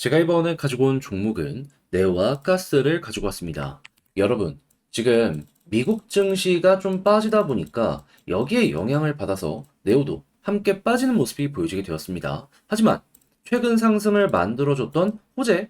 제가 이번에 가지고 온 종목은 네오와 가스를 가지고 왔습니다. 여러분, 지금 미국 증시가 좀 빠지다 보니까 여기에 영향을 받아서 네오도 함께 빠지는 모습이 보여지게 되었습니다. 하지만 최근 상승을 만들어줬던 호재,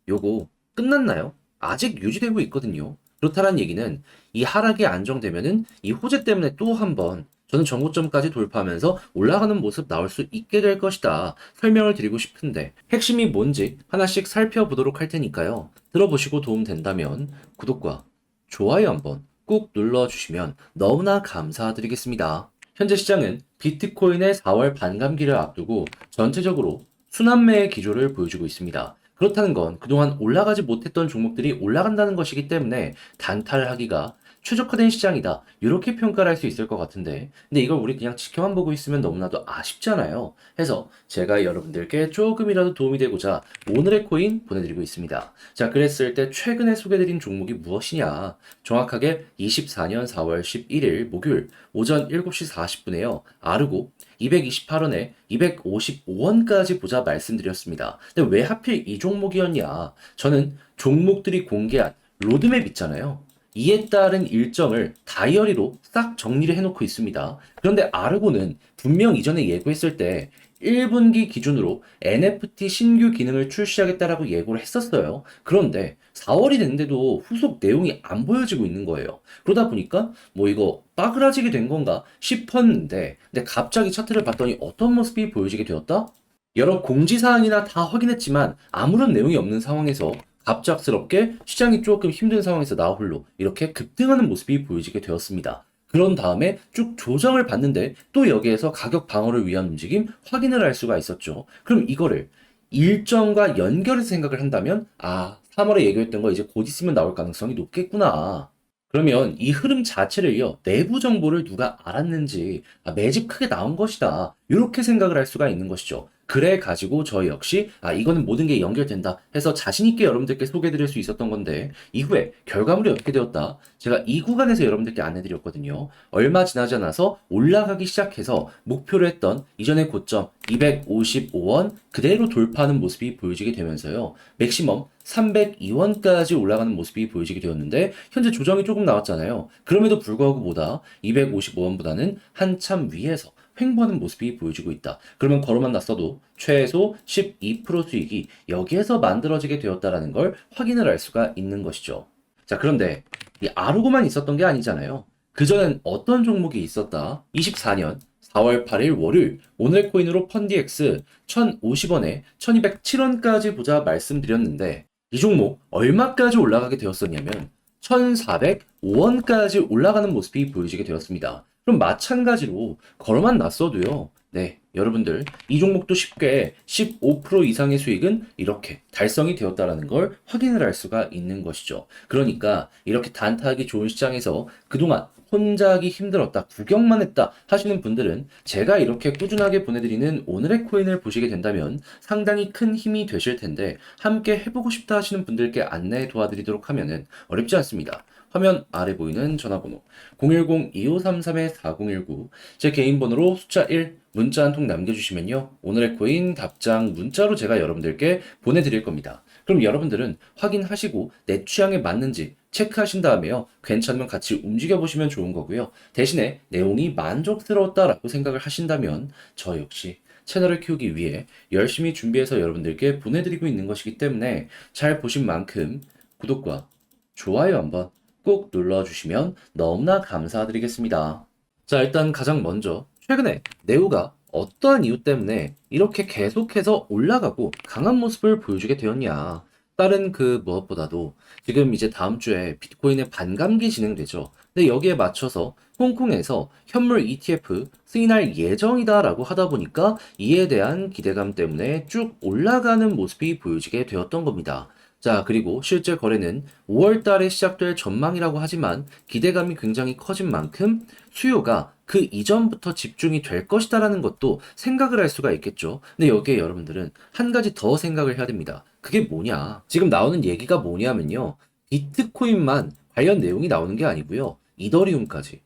요거 끝났나요? 아직 유지되고 있거든요. 그렇다는 얘기는 이 하락이 안정되면은 이 호재 때문에 또 한번 저는 전고점까지 돌파하면서 올라가는 모습 나올 수 있게 될 것이다. 설명을 드리고 싶은데 핵심이 뭔지 하나씩 살펴보도록 할 테니까요. 들어보시고 도움 된다면 구독과 좋아요 한번 꾹 눌러주시면 너무나 감사드리겠습니다. 현재 시장은 비트코인의 4월 반감기를 앞두고 전체적으로 순환매의 기조를 보여주고 있습니다. 그렇다는 건 그동안 올라가지 못했던 종목들이 올라간다는 것이기 때문에 단타하기가 최적화된 시장이다. 이렇게 평가를 할 수 있을 것 같은데. 근데 이걸 우리 그냥 지켜만 보고 있으면 너무나도 아쉽잖아요. 해서 제가 여러분들께 조금이라도 도움이 되고자 오늘의 코인 보내드리고 있습니다. 자, 그랬을 때 최근에 소개드린 종목이 무엇이냐? 정확하게 24년 4월 11일 목요일 오전 7시 40분에요. 아르고 228원에 255원까지 보자 말씀드렸습니다. 근데 왜 하필 이 종목이었냐? 저는 종목들이 공개한 로드맵 있잖아요. 이에 따른 일정을 다이어리로 싹 정리를 해놓고 있습니다. 그런데 아르고는 분명 이전에 예고했을 때 1분기 기준으로 NFT 신규 기능을 출시하겠다라고 예고를 했었어요. 그런데 4월이 됐는데도 후속 내용이 안 보여지고 있는 거예요. 그러다 보니까 뭐 이거 빠그라지게 된 건가 싶었는데 근데 갑자기 차트를 봤더니 어떤 모습이 보여지게 되었다? 여러 공지사항이나 다 확인했지만 아무런 내용이 없는 상황에서 갑작스럽게 시장이 조금 힘든 상황에서 나 홀로 이렇게 급등하는 모습이 보여지게 되었습니다. 그런 다음에 쭉 조정을 받는데 또 여기에서 가격 방어를 위한 움직임 확인을 할 수가 있었죠. 그럼 이거를 일정과 연결해서 생각을 한다면 3월에 예고했던 거 이제 곧 있으면 나올 가능성이 높겠구나. 그러면 이 흐름 자체를요, 내부 정보를 누가 알았는지, 매집 크게 나온 것이다. 이렇게 생각을 할 수가 있는 것이죠. 그래 가지고 저 역시, 이거는 모든 게 연결된다 해서 자신있게 여러분들께 소개해드릴 수 있었던 건데, 이후에 결과물이 어떻게 되었다? 제가 이 구간에서 여러분들께 안내드렸거든요. 얼마 지나지 않아서 올라가기 시작해서 목표를 했던 이전의 고점 255원 그대로 돌파하는 모습이 보여지게 되면서요. 맥시멈 302원까지 올라가는 모습이 보여지게 되었는데 현재 조정이 조금 나왔잖아요. 그럼에도 불구하고 보다 255원보다는 한참 위에서 횡보하는 모습이 보여지고 있다. 그러면 걸어만 났어도 최소 12% 수익이 여기에서 만들어지게 되었다라는 걸 확인을 할 수가 있는 것이죠. 자, 그런데 이 아르고만 있었던 게 아니잖아요. 그전엔 어떤 종목이 있었다? 24년 4월 8일 월요일 오늘 코인으로 펀디엑스 1050원에 1207원까지 보자 말씀드렸는데 이 종목 얼마까지 올라가게 되었었냐면 1405원까지 올라가는 모습이 보여지게 되었습니다. 그럼 마찬가지로 걸어만 놨어도요. 네, 여러분들 이 종목도 쉽게 15% 이상의 수익은 이렇게 달성이 되었다라는 걸 확인을 할 수가 있는 것이죠. 그러니까 이렇게 단타하기 좋은 시장에서 그동안 혼자 하기 힘들었다, 구경만 했다 하시는 분들은 제가 이렇게 꾸준하게 보내드리는 오늘의 코인을 보시게 된다면 상당히 큰 힘이 되실 텐데 함께 해보고 싶다 하시는 분들께 안내 도와드리도록 하면은 어렵지 않습니다. 화면 아래 보이는 전화번호 010-2533-4019 제 개인 번호로 숫자 1 문자 한 통 남겨주시면요. 오늘의 코인 답장 문자로 제가 여러분들께 보내드릴 겁니다. 그럼 여러분들은 확인하시고 내 취향에 맞는지 체크하신 다음에요. 괜찮으면 같이 움직여보시면 좋은 거고요. 대신에 내용이 만족스러웠다라고 생각을 하신다면 저 역시 채널을 키우기 위해 열심히 준비해서 여러분들께 보내드리고 있는 것이기 때문에 잘 보신 만큼 구독과 좋아요 한번 꼭 눌러주시면 너무나 감사드리겠습니다. 자, 일단 가장 먼저 최근에 네오가 어떠한 이유 때문에 이렇게 계속해서 올라가고 강한 모습을 보여주게 되었냐. 다른 그 무엇보다도 지금 이제 다음 주에 비트코인의 반감기 진행되죠. 근데 여기에 맞춰서 홍콩에서 현물 ETF 승인할 예정이다라고 하다 보니까 이에 대한 기대감 때문에 쭉 올라가는 모습이 보여지게 되었던 겁니다. 자, 그리고 실제 거래는 5월 달에 시작될 전망이라고 하지만 기대감이 굉장히 커진 만큼 수요가 그 이전부터 집중이 될 것이다라는 것도 생각을 할 수가 있겠죠. 근데 여기에 여러분들은 한 가지 더 생각을 해야 됩니다. 그게 뭐냐? 지금 나오는 얘기가 뭐냐면요. 비트코인만 관련 내용이 나오는 게 아니고요. 이더리움까지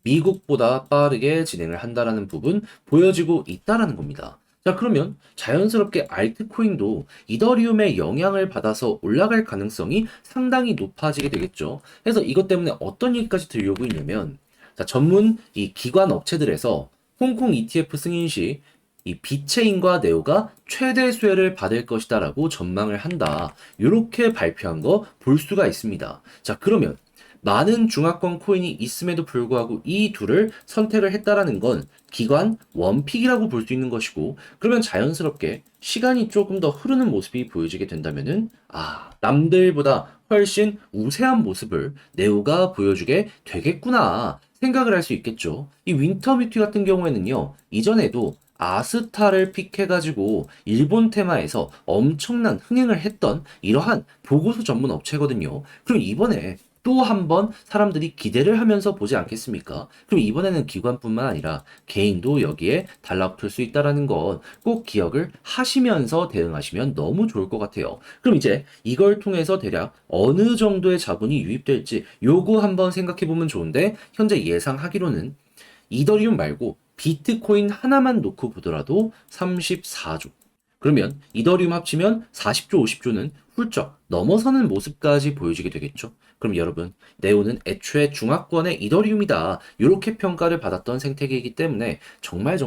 미국보다 빠르게 진행을 한다라는 부분 보여지고 있다라는 겁니다. 자, 그러면 자연스럽게 알트코인도 이더리움의 영향을 받아서 올라갈 가능성이 상당히 높아지게 되겠죠. 그래서 이것 때문에 어떤 얘기까지 들려오고 있냐면, 자, 전문 이 기관 업체들에서 홍콩 ETF 승인 시 이 비체인과 네오가 최대 수혜를 받을 것이다라고 전망을 한다. 이렇게 발표한 거 볼 수가 있습니다. 자, 그러면 많은 중화권 코인이 있음에도 불구하고 이 둘을 선택을 했다라는 건 기관 원픽이라고 볼 수 있는 것이고, 그러면 자연스럽게 시간이 조금 더 흐르는 모습이 보여지게 된다면은 남들보다 훨씬 우세한 모습을 네오가 보여주게 되겠구나 생각을 할 수 있겠죠. 이 윈터뷰티 같은 경우에는요, 이전에도 아스타를 픽해가지고 일본 테마에서 엄청난 흥행을 했던 이러한 보고서 전문 업체거든요. 그럼 이번에 또 한 번 사람들이 기대를 하면서 보지 않겠습니까? 그럼 이번에는 기관뿐만 아니라 개인도 여기에 달라붙을 수 있다라는 건 꼭 기억을 하시면서 대응하시면 너무 좋을 것 같아요. 그럼 이제 이걸 통해서 대략 어느 정도의 자본이 유입될지 요거 한번 생각해 보면 좋은데, 현재 예상하기로는 이더리움 말고 비트코인 하나만 놓고 보더라도 34조. 그러면 이더리움 합치면 40조, 50조는 훌쩍 넘어서는 모습까지 보여지게 되겠죠. 그럼 여러분, 네오는 애초에 중화권의 이더리움이다, 이렇게 평가를 받았던 생태계이기 때문에 정말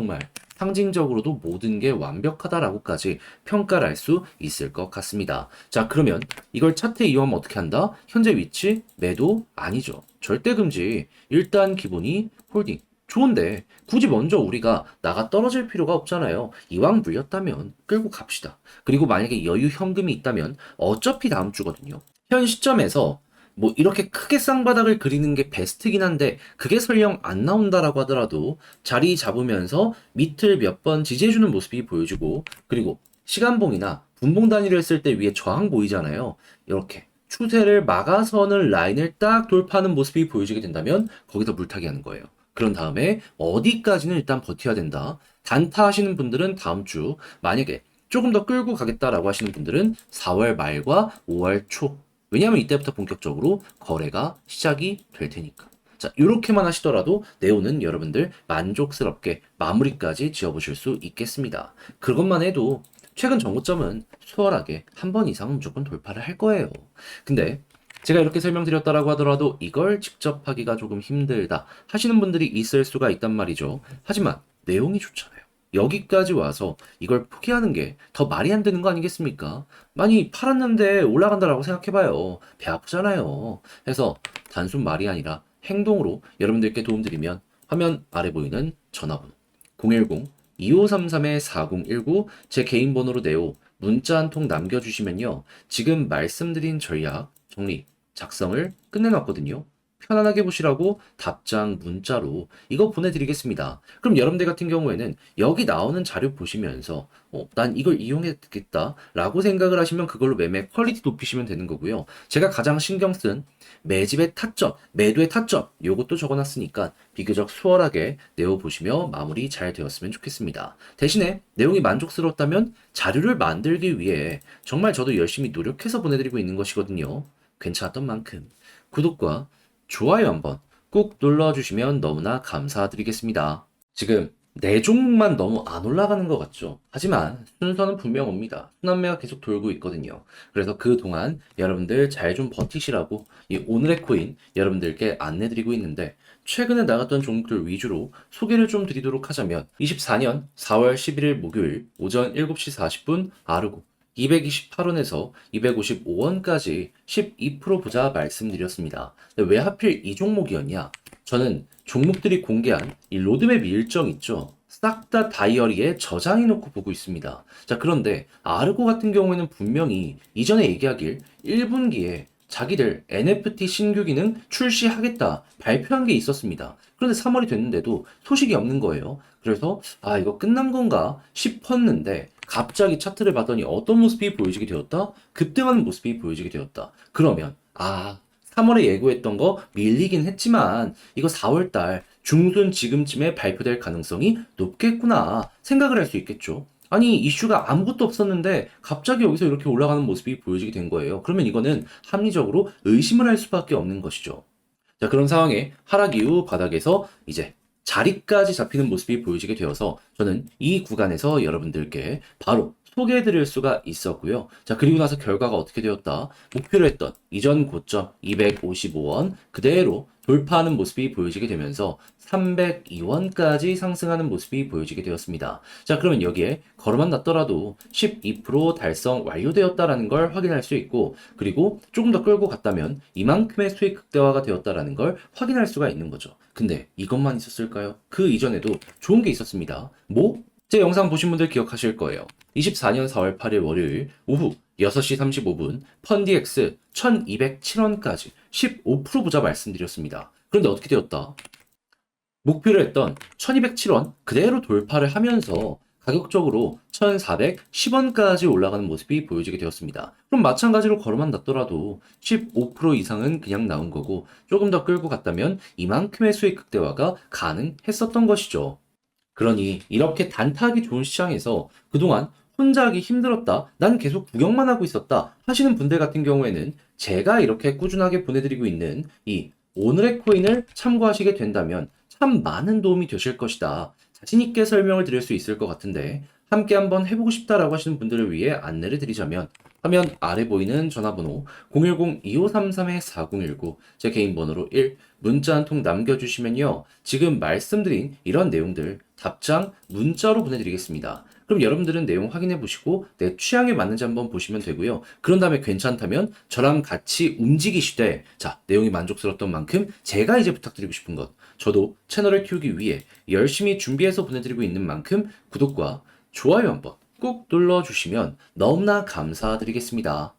상징적으로도 모든 게 완벽하다라고까지 평가를 할 수 있을 것 같습니다. 자, 그러면 이걸 차트에 이용하면 어떻게 한다? 현재 위치 매도 아니죠. 절대 금지. 일단 기본이 홀딩. 좋은데 굳이 먼저 우리가 나가 떨어질 필요가 없잖아요. 이왕 물렸다면 끌고 갑시다. 그리고 만약에 여유 현금이 있다면 어차피 다음 주거든요. 현 시점에서 뭐 이렇게 크게 쌍바닥을 그리는 게 베스트긴 한데, 그게 설령 안 나온다라고 하더라도 자리 잡으면서 밑을 몇 번 지지해주는 모습이 보여지고, 그리고 시간봉이나 분봉 단위로 했을 때 위에 저항 보이잖아요. 이렇게 추세를 막아서는 라인을 딱 돌파하는 모습이 보여지게 된다면 거기서 물타기 하는 거예요. 그런 다음에 어디까지는 일단 버텨야 된다. 단타 하시는 분들은 다음 주, 만약에 조금 더 끌고 가겠다라고 하시는 분들은 4월 말과 5월 초. 왜냐하면 이때부터 본격적으로 거래가 시작이 될 테니까. 자, 이렇게만 하시더라도 네오는 여러분들 만족스럽게 마무리까지 지어보실 수 있겠습니다. 그것만 해도 최근 정고점은 수월하게 한 번 이상은 무조건 돌파를 할 거예요. 근데 제가 이렇게 설명드렸다라고 하더라도 이걸 직접 하기가 조금 힘들다 하시는 분들이 있을 수가 있단 말이죠. 하지만 내용이 좋잖아요. 여기까지 와서 이걸 포기하는 게 더 말이 안 되는 거 아니겠습니까? 많이 팔았는데 올라간다라고 생각해봐요. 배 아프잖아요. 해서 단순 말이 아니라 행동으로 여러분들께 도움드리면, 화면 아래 보이는 전화번호 010-2533-4019 제 개인 번호로 네오 문자 한 통 남겨주시면요, 지금 말씀드린 전략 정리 작성을 끝내놨거든요. 편안하게 보시라고 답장 문자로 이거 보내드리겠습니다. 그럼 여러분들 같은 경우에는 여기 나오는 자료 보시면서 난 이걸 이용했겠다 라고 생각을 하시면 그걸로 매매 퀄리티 높이시면 되는 거고요. 제가 가장 신경 쓴 매집의 타점, 매도의 타점, 요것도 적어놨으니까 비교적 수월하게 내어보시며 마무리 잘 되었으면 좋겠습니다. 대신에 내용이 만족스러웠다면 자료를 만들기 위해 정말 저도 열심히 노력해서 보내드리고 있는 것이거든요. 괜찮았던 만큼 구독과 좋아요 한번 꼭 눌러주시면 너무나 감사드리겠습니다. 지금 네 종목만 너무 안 올라가는 것 같죠? 하지만 순서는 분명 옵니다. 순환매가 계속 돌고 있거든요. 그래서 그동안 여러분들 잘 좀 버티시라고 이 오늘의 코인 여러분들께 안내드리고 있는데, 최근에 나갔던 종목들 위주로 소개를 좀 드리도록 하자면 24년 4월 11일 목요일 오전 7시 40분 아르고 228원에서 255원까지 12% 보자 말씀드렸습니다. 근데 왜 하필 이 종목이었냐? 저는 종목들이 공개한 이 로드맵 일정 있죠? 싹 다 다이어리에 저장해 놓고 보고 있습니다. 자, 그런데 아르고 같은 경우에는 분명히 이전에 얘기하길 1분기에 자기들 NFT 신규 기능 출시하겠다 발표한 게 있었습니다. 그런데 3월이 됐는데도 소식이 없는 거예요. 그래서 이거 끝난 건가 싶었는데 갑자기 차트를 봤더니 어떤 모습이 보여지게 되었다? 급등하는 모습이 보여지게 되었다. 그러면 3월에 예고했던 거 밀리긴 했지만 이거 4월달 중순 지금쯤에 발표될 가능성이 높겠구나 생각을 할 수 있겠죠. 아니, 이슈가 아무것도 없었는데 갑자기 여기서 이렇게 올라가는 모습이 보여지게 된 거예요. 그러면 이거는 합리적으로 의심을 할 수밖에 없는 것이죠. 자, 그런 상황에 하락 이후 바닥에서 이제 자리까지 잡히는 모습이 보여지게 되어서 저는 이 구간에서 여러분들께 바로 소개해드릴 수가 있었고요. 자, 그리고 나서 결과가 어떻게 되었다? 목표로 했던 이전 고점 255원 그대로 돌파하는 모습이 보여지게 되면서 302원까지 상승하는 모습이 보여지게 되었습니다. 자, 그러면 여기에 걸어만 놨더라도 12% 달성 완료되었다라는 걸 확인할 수 있고, 그리고 조금 더 끌고 갔다면 이만큼의 수익 극대화가 되었다라는 걸 확인할 수가 있는 거죠. 근데 이것만 있었을까요? 그 이전에도 좋은 게 있었습니다. 뭐? 제 영상 보신 분들 기억하실 거예요. 24년 4월 8일 월요일 오후 6시 35분 펀디엑스 1207원까지 15% 보자 말씀드렸습니다. 그런데 어떻게 되었다? 목표로 했던 1207원 그대로 돌파를 하면서 가격적으로 1410원까지 올라가는 모습이 보여지게 되었습니다. 그럼 마찬가지로 걸어만 놨더라도 15% 이상은 그냥 나온 거고 조금 더 끌고 갔다면 이만큼의 수익 극대화가 가능했었던 것이죠. 그러니 이렇게 단타하기 좋은 시장에서 그동안 혼자 하기 힘들었다, 난 계속 구경만 하고 있었다 하시는 분들 같은 경우에는 제가 이렇게 꾸준하게 보내드리고 있는 이 오늘의 코인을 참고하시게 된다면 참 많은 도움이 되실 것이다. 자신있게 설명을 드릴 수 있을 것 같은데 함께 한번 해보고 싶다라고 하시는 분들을 위해 안내를 드리자면 화면 아래 보이는 전화번호 010-2533-4019 제 개인 번호로 1 문자 한 통 남겨주시면요. 지금 말씀드린 이런 내용들 답장 문자로 보내드리겠습니다. 그럼 여러분들은 내용 확인해 보시고 내 취향에 맞는지 한번 보시면 되고요. 그런 다음에 괜찮다면 저랑 같이 움직이시되 자, 내용이 만족스러웠던 만큼 제가 이제 부탁드리고 싶은 것 저도 채널을 키우기 위해 열심히 준비해서 보내드리고 있는 만큼 구독과 좋아요 한번 꾹 눌러주시면 너무나 감사드리겠습니다.